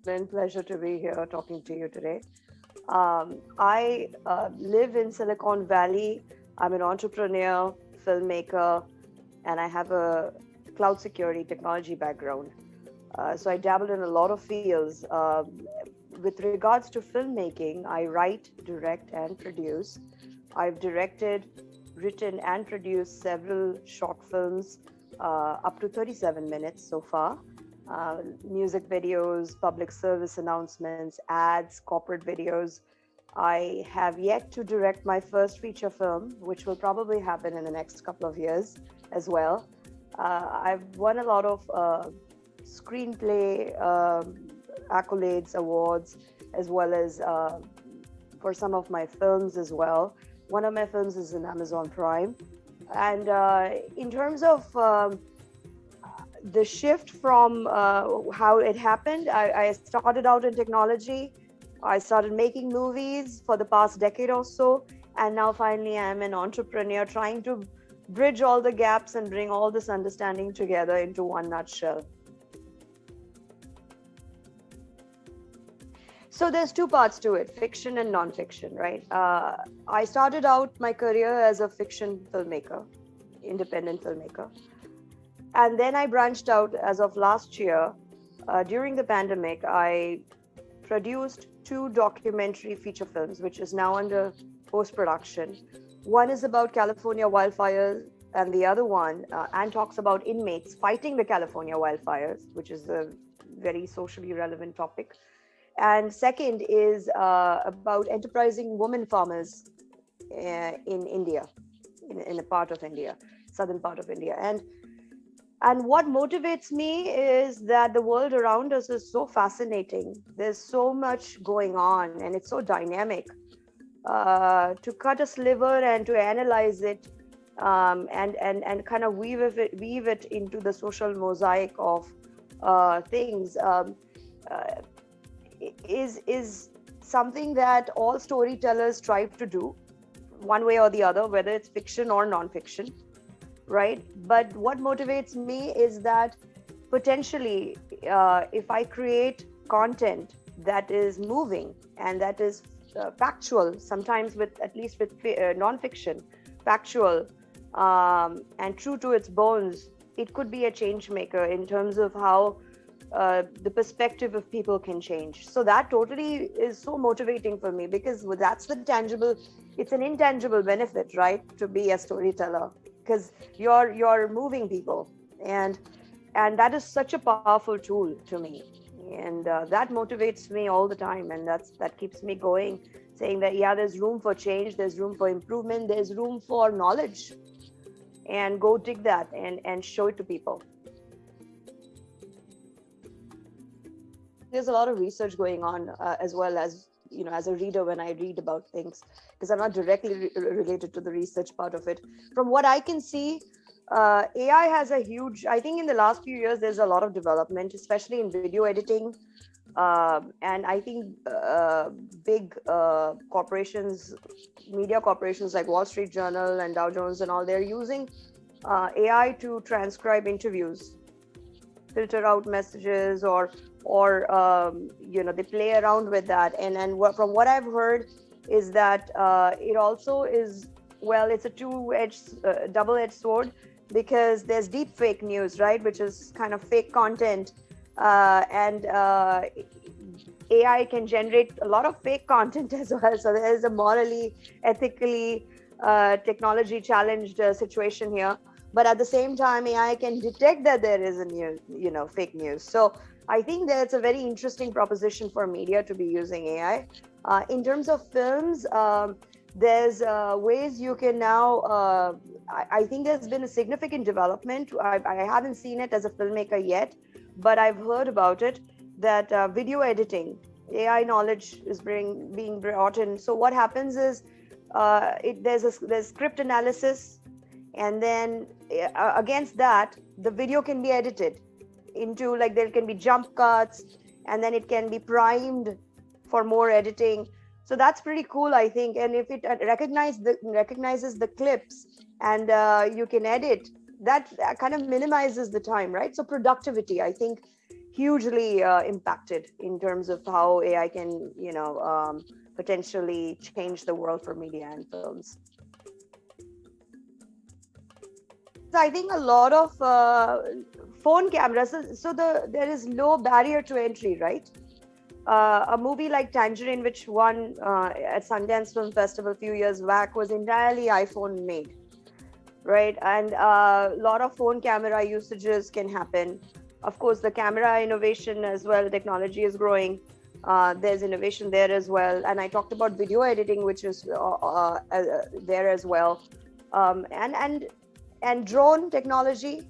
Pleasure to be here talking to you today. I live in Silicon Valley. I'm an entrepreneur, filmmaker, and I have a cloud security technology background. So I dabbled in a lot of fields. With regards to filmmaking, I write, direct, and produce. I've directed, written, and produced several short films, up to 37 minutes so far. Music videos, public service announcements, ads, corporate videos. I have yet to direct my first feature film, which will probably happen in the next couple of years as well. I've won a lot of screenplay accolades, awards, as well as for some of my films as well. One of my films is in Amazon Prime. And in terms of the shift from how it happened, I started out in technology. I started making movies for the past decade or so. And now finally, I'm an entrepreneur trying to bridge all the gaps and bring all this understanding together into one nutshell. So there's two parts to it, fiction and non-fiction, right? I started out my career as a fiction filmmaker, independent filmmaker. And then I branched out as of last year. During the pandemic, I produced two documentary feature films, which is now under post-production. One is about California wildfires, and the other one, and talks about inmates fighting the California wildfires, which is a very socially relevant topic. And second is about enterprising women farmers in India, in a part of India, southern part of India. And what motivates me is that the world around us is so fascinating. There's so much going on, and it's so dynamic. To cut a sliver and to analyze it, and kind of weave it into the social mosaic of things, uh, is something that all storytellers strive to do, one way or the other, whether it's fiction or non-fiction, right? But what motivates me is that potentially, if I create content that is moving and that is factual, sometimes with at least with non-fiction, factual, and true to its bones, it could be a change maker in terms of how the perspective of people can change. So that totally is so motivating for me, because that's the tangible, it's an intangible benefit, right, to be a storyteller, because you're moving people, and that is such a powerful tool to me. And that motivates me all the time, and that keeps me going, saying that yeah, there's room for change, there's room for improvement, there's room for knowledge, and go dig that and show it to people. There's a lot of research going on, as well as, as a reader, when I read about things, because I'm not directly related to the research part of it. From what I can see, AI has a huge, I think in the last few years there's a lot of development, especially in video editing. And I think big corporations, media corporations like Wall Street Journal and Dow Jones and all, they're using AI to transcribe interviews, filter out messages, or they play around with that. And from what I've heard is that it also is, well, it's a double-edged sword, because there's deep fake news, right, which is kind of fake content, and AI can generate a lot of fake content as well. So there is a morally, ethically, technology challenged situation here. But at the same time, AI can detect that there is a fake news. So I think that's a very interesting proposition for media to be using AI. In terms of films, there's ways you can now. I think there's been a significant development. I haven't seen it as a filmmaker yet, but I've heard about it, that video editing, AI knowledge is being brought in. So what happens is, there's script analysis, and then against that, the video can be edited into, like, there can be jump cuts, and then it can be primed for more editing. So that's pretty cool, I think. And if it recognizes the clips, and you can edit, that kind of minimizes the time, right? So productivity, I think, hugely impacted in terms of how AI can, potentially change the world for media and films. So I think a lot of phone cameras. There is low barrier to entry, right? A movie like Tangerine, which won at Sundance Film Festival a few years back, was entirely iPhone made, right? And a lot of phone camera usages can happen. Of course, the camera innovation as well, technology is growing. There's innovation there as well. And I talked about video editing, which is there as well. And drone technology,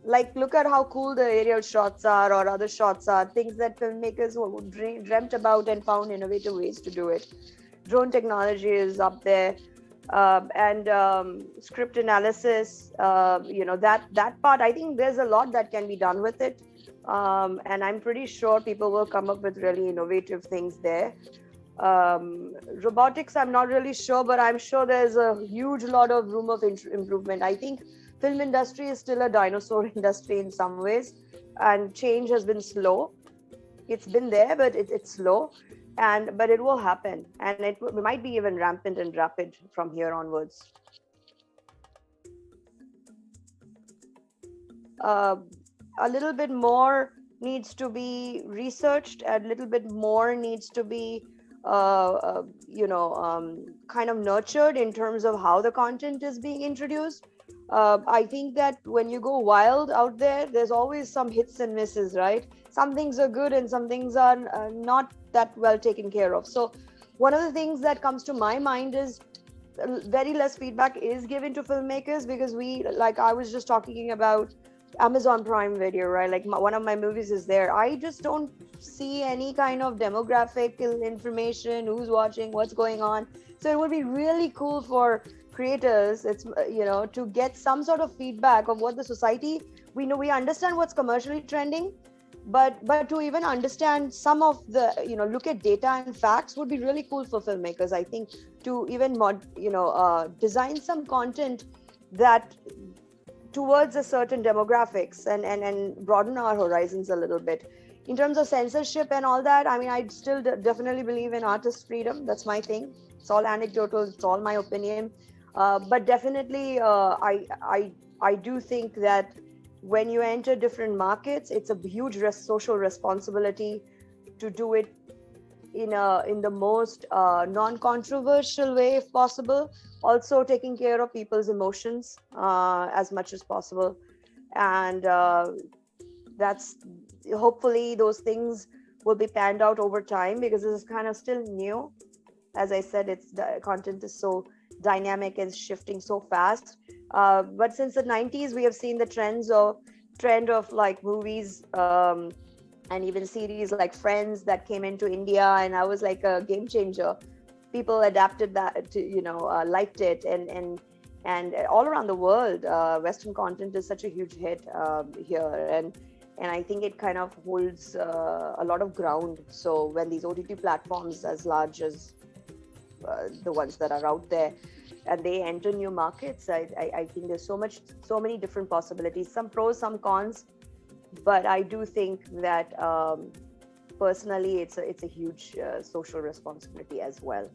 like look at how cool the aerial shots are or other shots are, things that filmmakers dreamt about and found innovative ways to do it. Drone technology is up there. And script analysis, that part, I think there's a lot that can be done with it. And I'm pretty sure people will come up with really innovative things there. Robotics, I'm not really sure, but I'm sure there's a huge lot of room of improvement. I think film industry is still a dinosaur industry in some ways, and change has been slow. It's been there, but it's slow, but it will happen, and it might be even rampant and rapid from here onwards. A little bit more needs to be researched, a little bit more needs to be kind of nurtured in terms of how the content is being introduced. I think that when you go wild out there, there's always some hits and misses, right? Some things are good and some things are not that well taken care of. So one of the things that comes to my mind is very less feedback is given to filmmakers, because like I was just talking about Amazon Prime Video, right? Like one of my movies is there. I just don't see any kind of demographic information, who's watching, what's going on. So it would be really cool for creators, to get some sort of feedback of what the society, we understand what's commercially trending, but to even understand some of the, look at data and facts would be really cool for filmmakers, I think, to even design some content that towards a certain demographics and broaden our horizons a little bit. In terms of censorship and all that, I mean, I still definitely believe in artist freedom. That's my thing. It's all anecdotal. It's all my opinion. But definitely, I do think that when you enter different markets, it's a huge social responsibility to do it in the most non-controversial way, if possible. Also taking care of people's emotions as much as possible, and that's hopefully those things will be panned out over time, because this is kind of still new. As I said, the content is so dynamic and shifting so fast. But since the 90s, we have seen the trend of like movies and even series like Friends that came into India, and that was like a game changer. People adapted that to, liked it, and all around the world, Western content is such a huge hit here, and I think it kind of holds a lot of ground. So when these OTT platforms as large as the ones that are out there, and they enter new markets, I think there's so many different possibilities, some pros, some cons, but I do think that personally it's a huge social responsibility as well.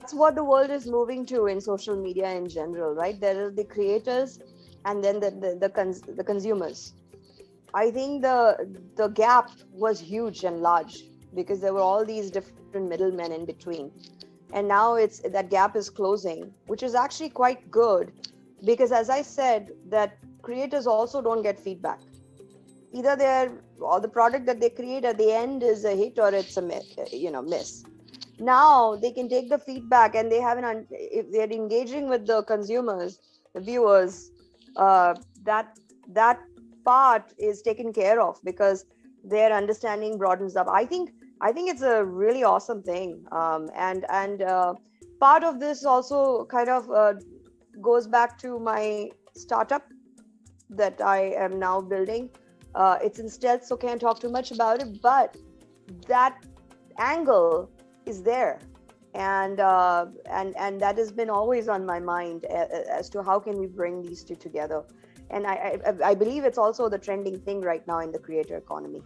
That's what the world is moving to in social media in general, right? There are the creators and then the consumers. I think the gap was huge and large, because there were all these different middlemen in between, and now that gap is closing, which is actually quite good, because as I said, that creators also don't get feedback. Either the product that they create at the end is a hit or it's a miss. Now they can take the feedback, and they have if they're engaging with the consumers, the viewers, that part is taken care of, because their understanding broadens up. I think it's a really awesome thing, and part of this also kind of goes back to my startup that I am now building. It's in stealth, so can't talk too much about it, but that angle is there. And that has been always on my mind as to how can we bring these two together. And I believe it's also the trending thing right now in the creator economy.